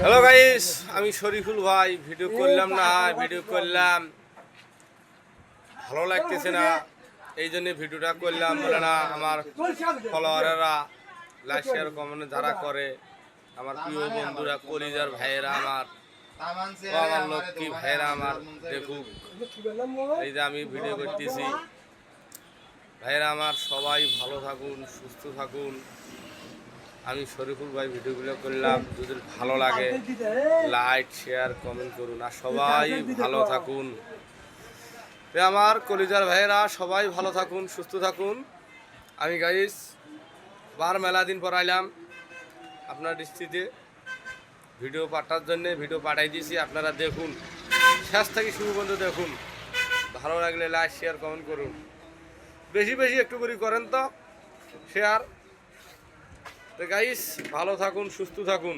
Hello guys, আমি শরীফুল ভাই video করলাম না, ভিডিও করলাম ভালো লাগতেছে না, এই জন্য ভিডিওটা করলাম। বলে না আমার ফলোয়ারেরা লাইক শেয়ার কমেন্ট যারা করে, আমার প্রিয় বন্ধুরা, কলিজার ভাইয়েরা, আমার লক্ষ্মী ভাইয়েরা আমার দেখুক, এই যে আমি ভিডিও করতেছি। ভাইয়েরা আমার সবাই ভালো থাকুন, সুস্থ থাকুন। আমি শরীফুল ভাই ভিডিওগুলো করলাম, যদি ভালো লাগে লাইক শেয়ার কমেন্ট করুন, আর সবাই ভালো থাকুন। আমার কলিজার ভাইয়েরা সবাই ভালো থাকুন, সুস্থ থাকুন। আমি গাইস বার মেলা দিন পর আইলাম আপনার দৃষ্টিতে ভিডিও পাঠার জন্যে, ভিডিও পাঠাই দিয়েছি। আপনারা দেখুন, শেষ থেকে শুরু পর্যন্ত দেখুন। ভালো লাগলে লাইক শেয়ার কমেন্ট করুন, বেশি বেশি একটু করে করেন তো শেয়ার। তো গাইস ভালো থাকুন, সুস্থ থাকুন।